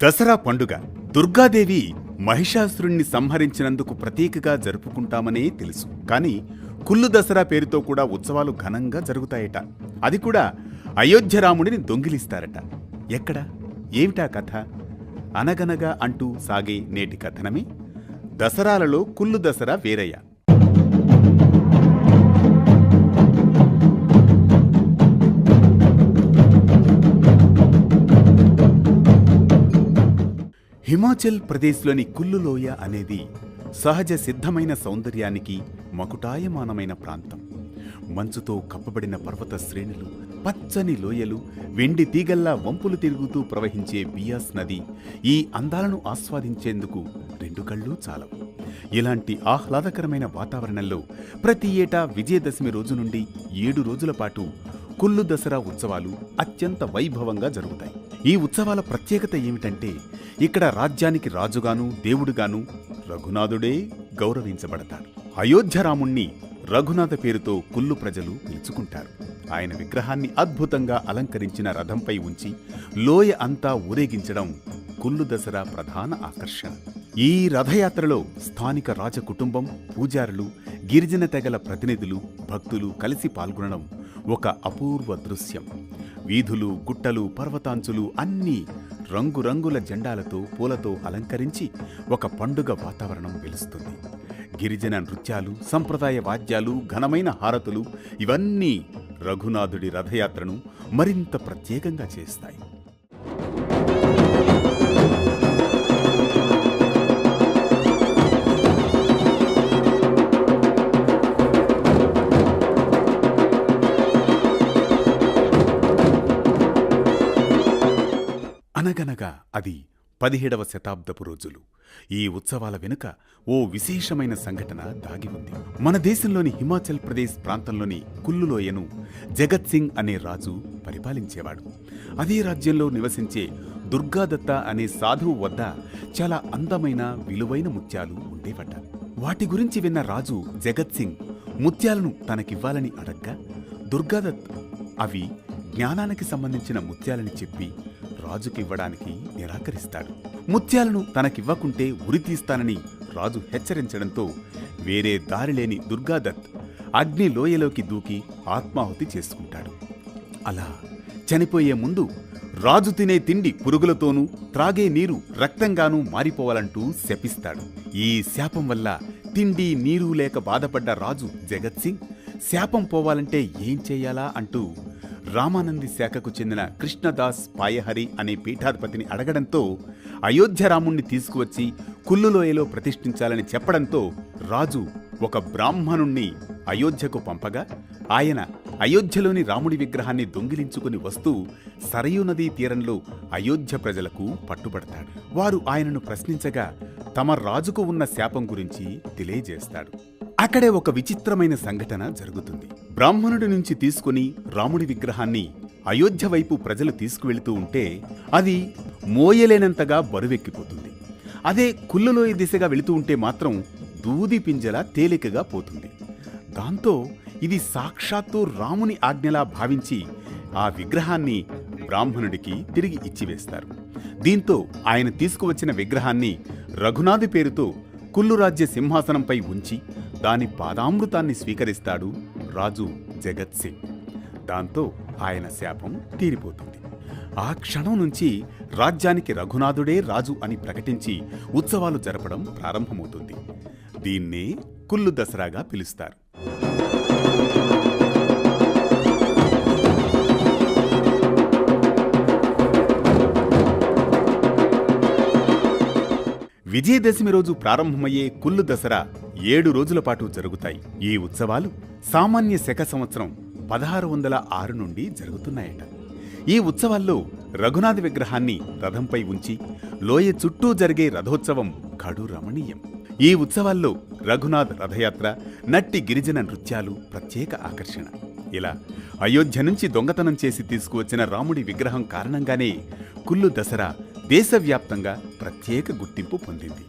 దసరా పండుగ దుర్గాదేవి మహిషాసురుణ్ణి సంహరించినందుకు ప్రతీకగా జరుపుకుంటామనే తెలుసు. కానీ కుల్లు దసరా పేరుతో కూడా ఉత్సవాలు ఘనంగా జరుగుతాయట. అది కూడా అయోధ్య రాముడిని దొంగిలిస్తారట. ఎక్కడ, ఏమిటా కథ? అనగనగా అంటూ సాగే నేటి కథనమే దసరాలలో కుల్లు దసరా వేరయ్య. హిమాచల్ ప్రదేశ్లోని కుల్లు లోయ అనేది సహజ సిద్ధమైన సౌందర్యానికి మకుటాయమానమైన ప్రాంతం. మంచుతో కప్పబడిన పర్వత శ్రేణులు, పచ్చని లోయలు, వెండి తీగల్లా వంపులు తిరుగుతూ ప్రవహించే బియాస్ నది ఈ అందాలను ఆస్వాదించేందుకు రెండు కళ్ళు చాలవు. ఇలాంటి ఆహ్లాదకరమైన వాతావరణంలో ప్రతి ఏటా విజయదశమి రోజు నుండి 7 రోజుల పాటు కుల్లు దసరా ఉత్సవాలు అత్యంత వైభవంగా జరుగుతాయి. ఈ ఉత్సవాల ప్రత్యేకత ఏమిటంటే, ఇక్కడ రాజ్యానికి రాజుగాను దేవుడుగాను రఘునాథుడే గౌరవించబడతాడు. అయోధ్య రాముణ్ణి రఘునాథ పేరుతో కుల్లు ప్రజలు పిలుచుకుంటారు. ఆయన విగ్రహాన్ని అద్భుతంగా అలంకరించిన రథంపై ఉంచి లోయ అంతా ఊరేగించడం కుల్లు దసరా ప్రధాన ఆకర్షణ. ఈ రథయాత్రలో స్థానిక రాజకుటుంబం, పూజారులు, గిరిజన తెగల ప్రతినిధులు, భక్తులు కలిసి పాల్గొనడం ఒక అపూర్వ దృశ్యం. వీధులు, గుట్టలు, పర్వతాంచులు అన్నీ రంగురంగుల జెండాలతో, పూలతో అలంకరించి ఒక పండుగ వాతావరణం వెలుస్తుంది. గిరిజన నృత్యాలు, సంప్రదాయ వాద్యాలు, ఘనమైన హారతులు ఇవన్నీ రఘునాథుడి రథయాత్రను మరింత ప్రత్యేకంగా చేస్తాయి. అనగనగా అది 17వ శతాబ్దపు రోజులు. ఈ ఉత్సవాల వెనుక ఓ విశేషమైన సంఘటన దాగి ఉంది. మన దేశంలోని హిమాచల్ ప్రదేశ్ ప్రాంతంలోని కుల్లు లోయను జగత్ సింగ్ అనే రాజు పరిపాలించేవాడు. అదే రాజ్యంలో నివసించే దుర్గాదత్త అనే సాధువు వద్ద చాలా అందమైన విలువైన ముత్యాలు ఉండేవట. వాటి గురించి విన్న రాజు జగత్ సింగ్ ముత్యాలను తనకివ్వాలని అడగ్గా దుర్గాదత్ అవి జ్ఞానానికి సంబంధించిన ముత్యాలని చెప్పి రాజుకివ్వడానికి నిరాకరిస్తాడు. ముత్యాలను తనకివ్వకుంటే ఉరితీస్తానని రాజు హెచ్చరించడంతో వేరే దారిలేని దుర్గాదత్ అగ్ని లోయలోకి దూకి ఆత్మాహుతి చేసుకుంటాడు. అలా చనిపోయే ముందు రాజు తినే తిండి పురుగులతోనూ, త్రాగే నీరు రక్తంగానూ మారిపోవాలంటూ శపిస్తాడు. ఈ శాపం వల్ల తిండి నీరు లేక బాధపడ్డ రాజు జగత్ సింగ్ శాపం పోవాలంటే ఏం చెయ్యాలా అంటూ రామానంది శాఖకు చెందిన కృష్ణదాస్ పాయహరి అనే పీఠాధిపతిని అడగడంతో అయోధ్య రాముణ్ణి తీసుకువచ్చి కుల్లులోయలో ప్రతిష్ఠించాలని చెప్పడంతో రాజు ఒక బ్రాహ్మణుణ్ణి అయోధ్యకు పంపగా ఆయన అయోధ్యలోని రాముడి విగ్రహాన్ని దొంగిలించుకుని వస్తూ సరయూ నదీ తీరంలో అయోధ్య ప్రజలకు పట్టుబడతాడు. వారు ఆయనను ప్రశ్నించగా తమ రాజుకు ఉన్న శాపం గురించి తెలియజేస్తాడు. అక్కడే ఒక విచిత్రమైన సంఘటన జరుగుతుంది. బ్రాహ్మణుడి నుంచి తీసుకుని రాముడి విగ్రహాన్ని అయోధ్య వైపు ప్రజలు తీసుకువెళుతూ ఉంటే అది మోయలేనంతగా బరువెక్కిపోతుంది. అదే కుల్లులోయ దిశగా వెళుతూ ఉంటే మాత్రం దూది పింజలా తేలికగా పోతుంది. దాంతో ఇది సాక్షాత్తు రాముని ఆజ్ఞలా భావించి ఆ విగ్రహాన్ని బ్రాహ్మణుడికి తిరిగి ఇచ్చివేస్తారు. దీంతో ఆయన తీసుకువచ్చిన విగ్రహాన్ని రఘునాథి పేరుతో కుల్లు రాజ్య సింహాసనంపై ఉంచి దాని పాదామృతాన్ని స్వీకరిస్తాడు రాజు జగత్ సింగ్. దాంతో ఆయన శాపం తీరిపోతుంది. ఆ క్షణం నుంచి రాజ్యానికి రఘునాథుడే రాజు అని ప్రకటించి ఉత్సవాలు జరపడం ప్రారంభమవుతుంది. దీన్నే కుల్లు దసరాగా పిలుస్తారు. విజయదశమి రోజు ప్రారంభమయ్యే కుల్లు దసరా 7 రోజుల పాటు జరుగుతాయి. ఈ ఉత్సవాలు సామాన్య శక సంవత్సరం 1606 నుండి జరుగుతున్నాయట. ఈ ఉత్సవాల్లో రఘునాథ విగ్రహాన్ని రథంపై ఉంచి లోయ చుట్టూ జరిగే రథోత్సవం కడు రమణీయం. ఈ ఉత్సవాల్లో రఘునాథ్ రథయాత్ర, నట్టి గిరిజన నృత్యాలు ప్రత్యేక ఆకర్షణ. ఇలా అయోధ్య నుంచి దొంగతనం చేసి తీసుకువచ్చిన రాముడి విగ్రహం కారణంగానే కుల్లు దసరా దేశవ్యాప్తంగా ప్రత్యేక గుర్తింపు పొందింది.